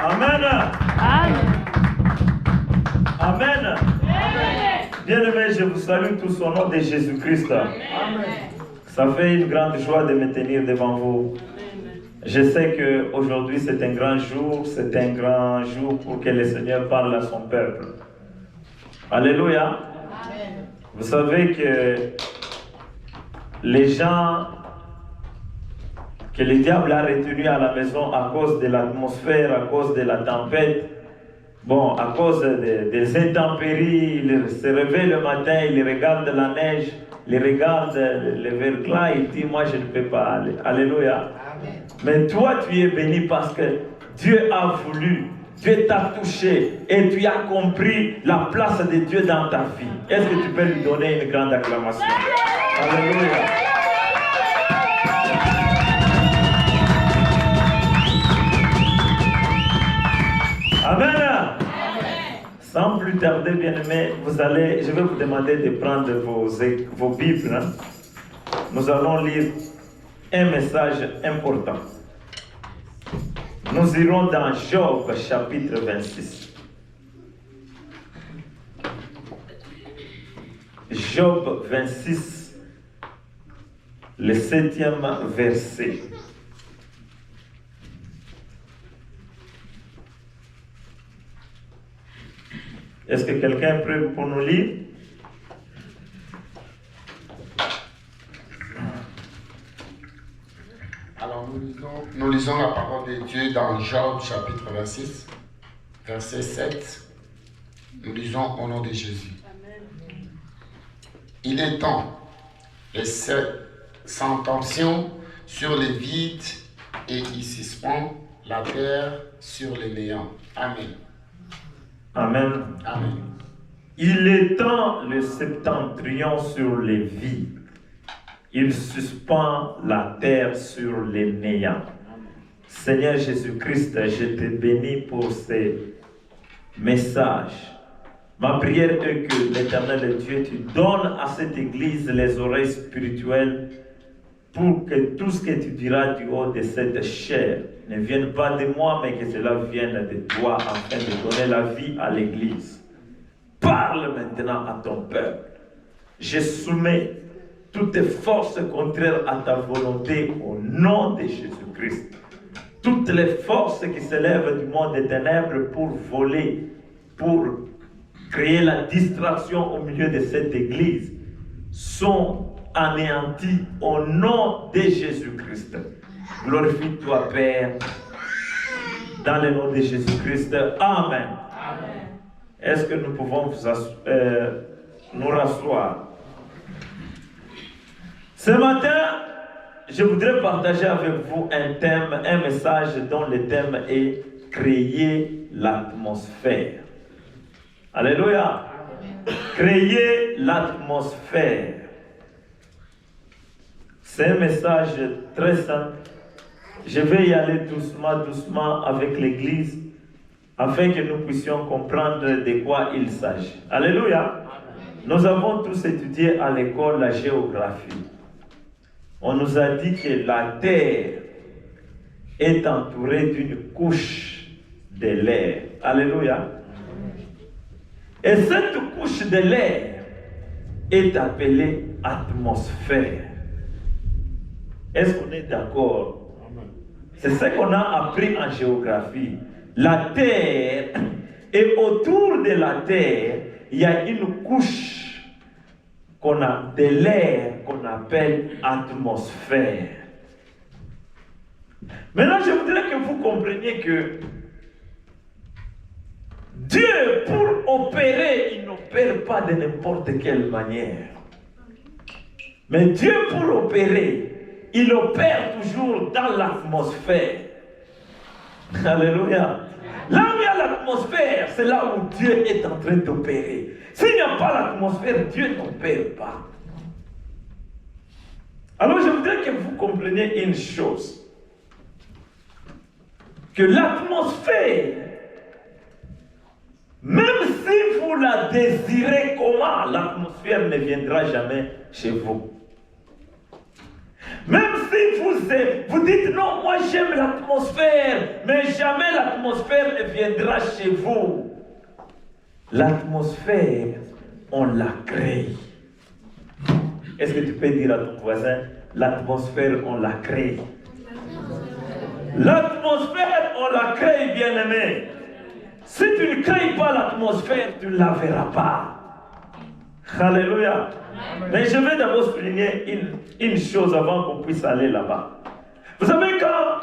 Amen. Amen. Amen. Bien-aimés, je vous salue tous au nom de Jésus-Christ. Ça fait une grande joie de me tenir devant vous. Je sais qu'aujourd'hui c'est un grand jour pour que le Seigneur parle à son peuple. Alléluia. Vous savez que les gens que le diable a retenus à la maison à cause de l'atmosphère, à cause de la tempête, bon, à cause des intempéries, ils se réveillent le matin, ils regardent la neige, ils regardent le verglas, ils disent, moi je ne peux pas aller. Alléluia. Amen. Mais toi tu es béni parce que Dieu a voulu, Dieu t'a touché et tu as compris la place de Dieu dans ta vie. Est-ce que tu peux lui donner une grande acclamation? Alléluia. Amen. Sans plus tarder, bien-aimés, je vais vous demander de prendre vos Bibles. Nous allons lire un message important. Nous irons dans Job, chapitre 26. Job 26, le 7e verset. Est-ce que quelqu'un est prêt pour nous lire? Alors nous lisons la parole de Dieu dans Job chapitre 26, verset 7. Nous lisons au nom de Jésus. Amen. Il est temps, et cette tension sur les vides, et il suspend la terre sur les néants. Amen. Amen. Amen. Il étend le septentrion sur les vides. Il suspend la terre sur les néants. Seigneur Jésus-Christ, je te bénis pour ces messages. Ma prière est que l'Éternel Dieu, tu donnes à cette église les oreilles spirituelles pour que tout ce que tu diras du haut de cette chair ne vienne pas de moi, mais que cela vienne de toi afin de donner la vie à l'église. Parle maintenant à ton peuple. Je soumets toutes forces contraires à ta volonté au nom de Jésus-Christ. Toutes les forces qui s'élèvent du monde des ténèbres pour voler, pour créer la distraction au milieu de cette église, sont anéanties au nom de Jésus-Christ. Glorifie-toi, Père, dans le nom de Jésus-Christ. Amen. Amen. Est-ce que nous pouvons nous rasseoir? Ce matin, je voudrais partager avec vous un message dont le thème est « Créer l'atmosphère ». Alléluia. Créer l'atmosphère. C'est un message très simple. Je vais y aller doucement avec l'Église afin que nous puissions comprendre de quoi il s'agit. Alléluia. Nous avons tous étudié à l'école la géographie. On nous a dit que la Terre est entourée d'une couche de l'air. Alléluia. Et cette couche de l'air est appelée atmosphère. Est-ce qu'on est d'accord? C'est ce qu'on a appris en géographie. La Terre, et autour de la Terre, il y a une couche de l'air qu'on appelle atmosphère. Maintenant, je voudrais que vous compreniez que Dieu, pour opérer, il n'opère pas de n'importe quelle manière. Mais Dieu, pour opérer, il opère toujours dans l'atmosphère. Alléluia. Là où il y a l'atmosphère, c'est là où Dieu est en train d'opérer. S'il n'y a pas l'atmosphère, Dieu n'opère pas. Alors je voudrais que vous compreniez une chose. Que l'atmosphère, même si vous la désirez comment, l'atmosphère ne viendra jamais chez vous. Même si si vous dites non, moi j'aime l'atmosphère, mais jamais l'atmosphère ne viendra chez vous. L'atmosphère, on la crée. Est-ce que tu peux dire à ton voisin, l'atmosphère, on la crée? L'atmosphère, on la crée, bien-aimé. Si tu ne crées pas l'atmosphère, tu ne la verras pas. Alléluia. Mais je vais d'abord souligner une chose avant qu'on puisse aller là-bas. Vous savez, quand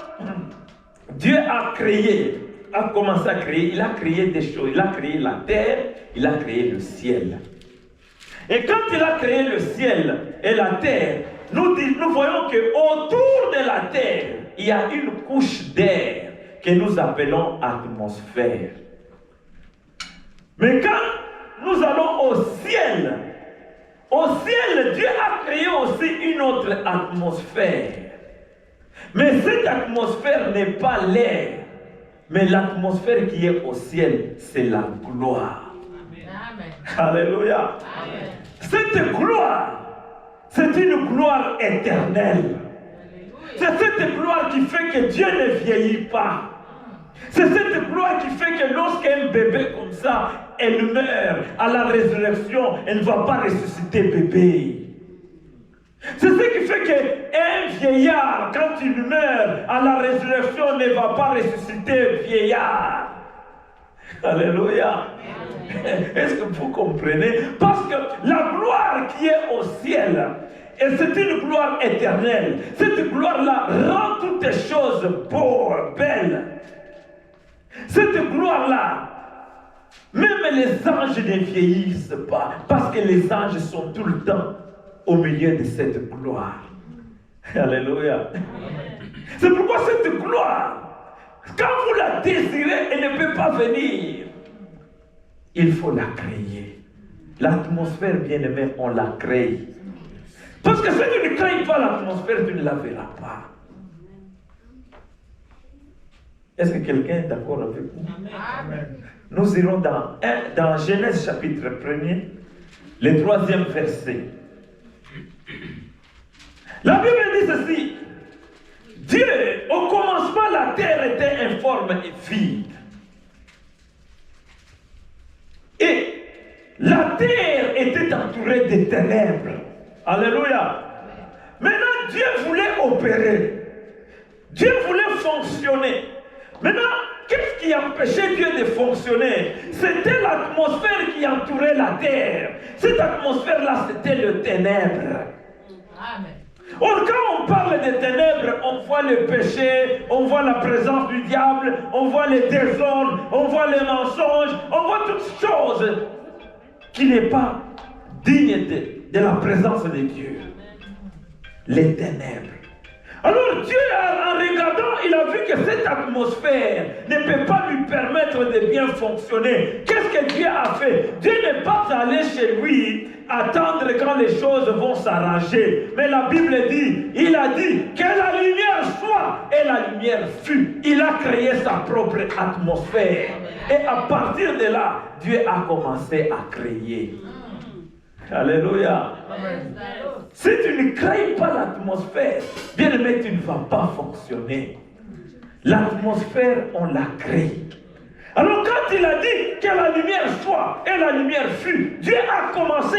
Dieu a commencé à créer, il a créé des choses. Il a créé la terre, il a créé le ciel. Et quand il a créé le ciel et la terre, nous voyons qu'autour de la terre, il y a une couche d'air que nous appelons atmosphère. Mais quand nous allons au ciel, Dieu a créé aussi une autre atmosphère. Mais cette atmosphère n'est pas l'air, mais l'atmosphère qui est au ciel, c'est la gloire. Amen. Alléluia. Amen. Cette gloire, c'est une gloire éternelle. C'est cette gloire qui fait que Dieu ne vieillit pas. C'est cette gloire qui fait que lorsqu'un bébé comme ça, elle meurt à la résurrection, elle ne va pas ressusciter bébé. C'est ce qui fait qu'un vieillard, quand il meurt à la résurrection, ne va pas ressusciter vieillard. Alléluia. Est-ce que vous comprenez? Parce que la gloire qui est au ciel, et c'est une gloire éternelle. Cette gloire-là rend toutes les choses belles. Cette gloire-là, même les anges ne vieillissent pas, parce que les anges sont tout le temps au milieu de cette gloire. Alléluia. C'est pourquoi cette gloire, quand vous la désirez, elle ne peut pas venir. Il faut la créer. L'atmosphère, bien-aimée, on la crée. Parce que si tu ne crées pas l'atmosphère, tu ne la verras pas. Est-ce que quelqu'un est d'accord avec vous? Amen. Nous irons dans Genèse chapitre 1er, le 3e verset. La Bible dit ceci. Dieu, au commencement, la terre était informe et vide. Et la terre était entourée de ténèbres. Alléluia. Maintenant, Dieu voulait opérer. Dieu voulait fonctionner. Maintenant, qu'est-ce qui empêchait Dieu de fonctionner? C'était l'atmosphère qui entourait la terre. Cette atmosphère-là, c'était le ténèbre. Amen. Or, quand on parle des ténèbres, on voit le péché, on voit la présence du diable, on voit les désordres, on voit les mensonges, on voit toutes choses qui n'est pas dignes de la présence de Dieu. Les ténèbres. Alors Dieu, en regardant, il a vu que cette atmosphère ne peut pas lui permettre de bien fonctionner. Qu'est-ce que Dieu a fait? Dieu n'est pas allé chez lui attendre quand les choses vont s'arranger. Mais la Bible dit, il a dit que la lumière soit et la lumière fut. Il a créé sa propre atmosphère. Et à partir de là, Dieu a commencé à créer. Alléluia. Amen. Si tu ne crées pas l'atmosphère, bien aimé, tu ne vas pas fonctionner. L'atmosphère, on la crée. Alors quand il a dit que la lumière soit et la lumière fut, Dieu a commencé